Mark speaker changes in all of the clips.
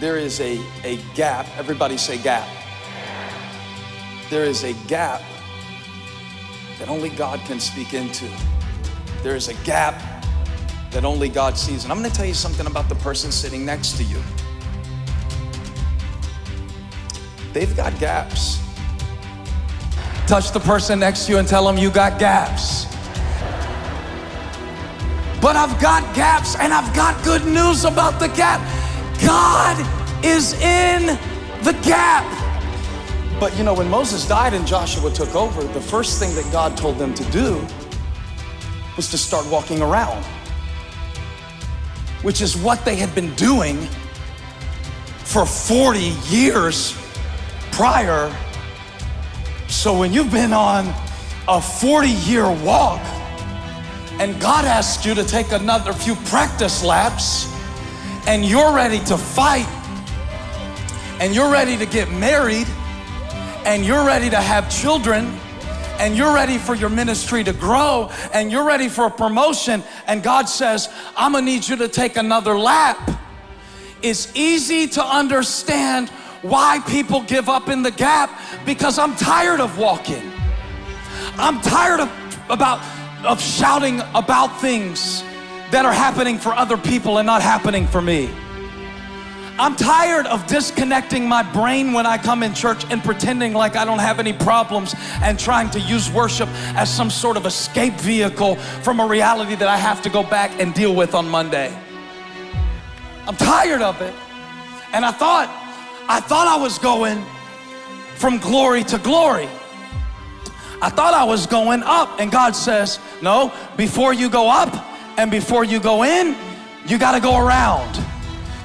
Speaker 1: there is a gap. Everybody say gap. There is a gap that only God can speak into. There is a gap that only God sees. And I'm gonna tell you something about the person sitting next to you. They've got gaps. Touch the person next to you and tell them you got gaps. But I've got gaps, and I've got good news about the gap. God is in the gap. But you know, when Moses died and Joshua took over, the first thing that God told them to do was to start walking around, which is what they had been doing for 40 years prior. So when you've been on a 40-year walk and God asks you to take another few practice laps, and you're ready to fight, and you're ready to get married, and you're ready to have children, and you're ready for your ministry to grow, and you're ready for a promotion, and God says, I'm gonna need you to take another lap, it's easy to understand why people give up in the gap, because I'm tired of walking. I'm tired of shouting about things that are happening for other people and not happening for me. I'm tired of disconnecting my brain when I come in church and pretending like I don't have any problems and trying to use worship as some sort of escape vehicle from a reality that I have to go back and deal with on Monday. I'm tired of it. And I thought I was going from glory to glory. I thought I was going up, and God says, no, before you go up and before you go in, you gotta go around.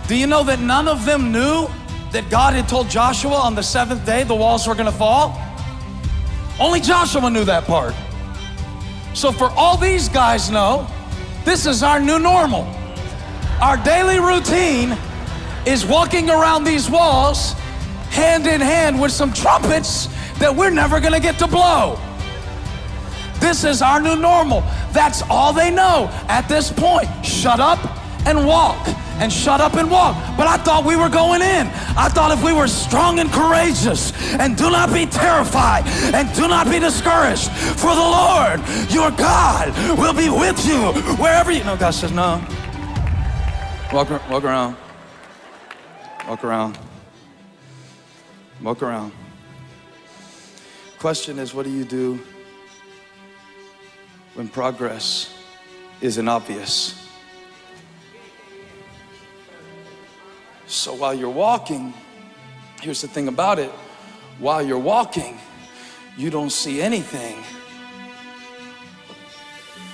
Speaker 1: Do you know that none of them knew that God had told Joshua on the 7th day the walls were gonna fall? Only Joshua knew that part. So for all these guys know, this is our new normal. Our daily routine is walking around these walls hand in hand with some trumpets that we're never gonna get to blow. This is our new normal. That's all they know at this point. Shut up and walk, and shut up and walk. But I thought we were going in. I thought if we were strong and courageous, and do not be terrified, and do not be discouraged, for the Lord your God will be with you wherever you. No, God says no. Walk around. Walk around. Walk around. Question is, what do you do when progress isn't obvious? So while you're walking, here's the thing about it. While you're walking, you don't see anything.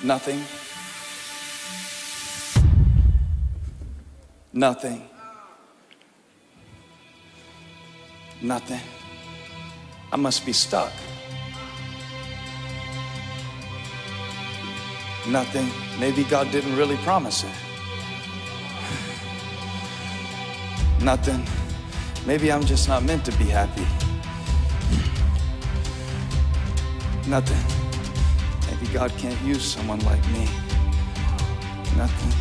Speaker 1: Nothing. Nothing. Nothing. I must be stuck. Nothing. Maybe God didn't really promise it. Nothing. Maybe I'm just not meant to be happy. Nothing. Maybe God can't use someone like me. Nothing.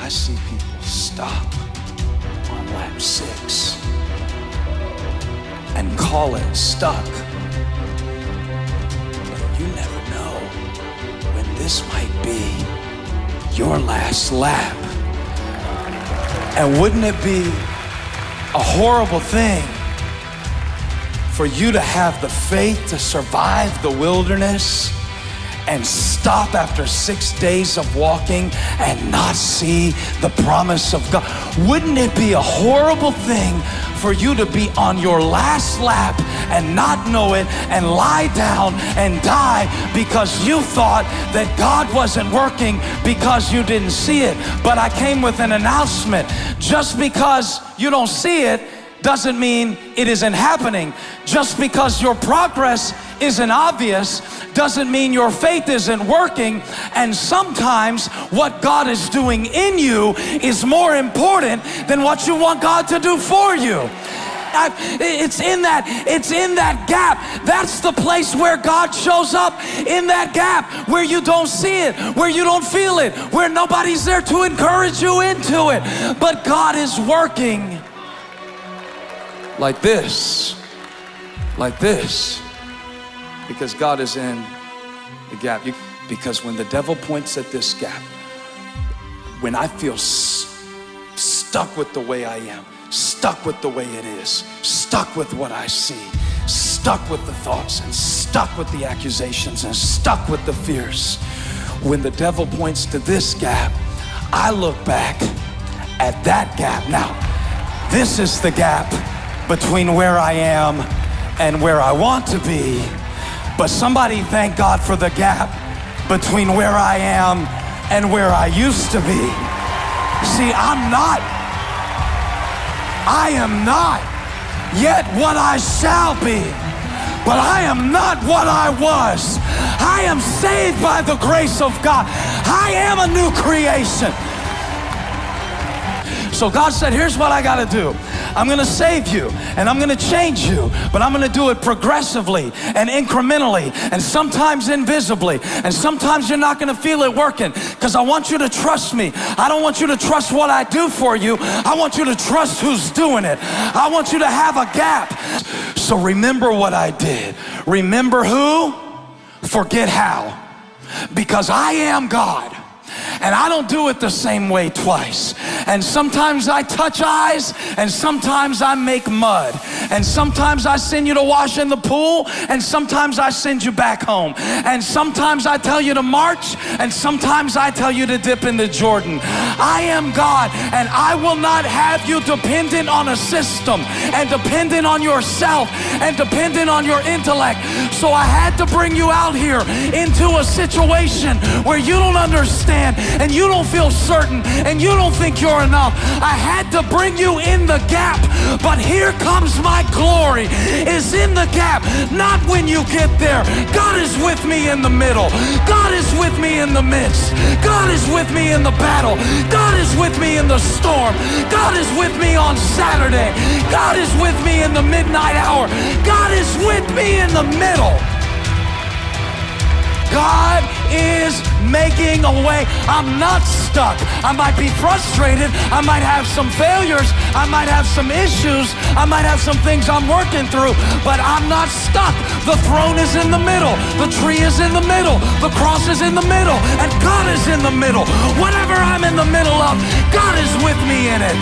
Speaker 1: I see people stop on lap 6 and call it stuck. And you never know when this might be your last lap. And wouldn't it be a horrible thing for you to have the faith to survive the wilderness and stop after 6 days of walking and not see the promise of God? Wouldn't it be a horrible thing for you to be on your last lap and not know it and lie down and die because you thought that God wasn't working because you didn't see it? But I came with an announcement. Just because you don't see it doesn't mean it isn't happening. Just because your progress isn't obvious doesn't mean your faith isn't working. And sometimes what God is doing in you is more important than what you want God to do for you. It's in that gap. That's the place where God shows up, in that gap where you don't see it, where you don't feel it, where nobody's there to encourage you into it. But God is working like this, because God is in the gap. Because when the devil points at this gap, when I feel stuck with the way I am, stuck with the way it is, stuck with what I see, stuck with the thoughts, and stuck with the accusations, and stuck with the fears, when the devil points to this gap, I look back at that gap. Now, this is the gap between where I am and where I want to be. But somebody thank God for the gap between where I am and where I used to be. See, I am not yet what I shall be, but I am not what I was. I am saved by the grace of God. I am a new creation. So God said, here's what I gotta do. I'm gonna save you and I'm gonna change you, but I'm gonna do it progressively and incrementally and sometimes invisibly, and sometimes you're not gonna feel it working, because I want you to trust me. I don't want you to trust what I do for you. I want you to trust who's doing it. I want you to have a gap. So remember what I did. Remember who, forget how. Because I am God. And I don't do it the same way twice. And sometimes I touch eyes, and sometimes I make mud. And sometimes I send you to wash in the pool, and sometimes I send you back home. And sometimes I tell you to march, and sometimes I tell you to dip in the Jordan. I am God, and I will not have you dependent on a system, and dependent on yourself, and dependent on your intellect. So I had to bring you out here into a situation where you don't understand, and you don't feel certain, and you don't think you're enough. I had to bring you in the gap, but here comes my glory, is in the gap, not when you get there. God is with me in the middle. God is with me in the midst. God is with me in the battle. God is with me in the storm. God is with me on Saturday. God is with me in the midnight hour. God is with me in the middle. God is making a way. I'm not stuck. I might be frustrated. I might have some failures. I might have some issues. I might have some things I'm working through, but I'm not stuck. The throne is in the middle. The tree is in the middle. The cross is in the middle. And God is in the middle. Whatever I'm in the middle of, God is with me in it.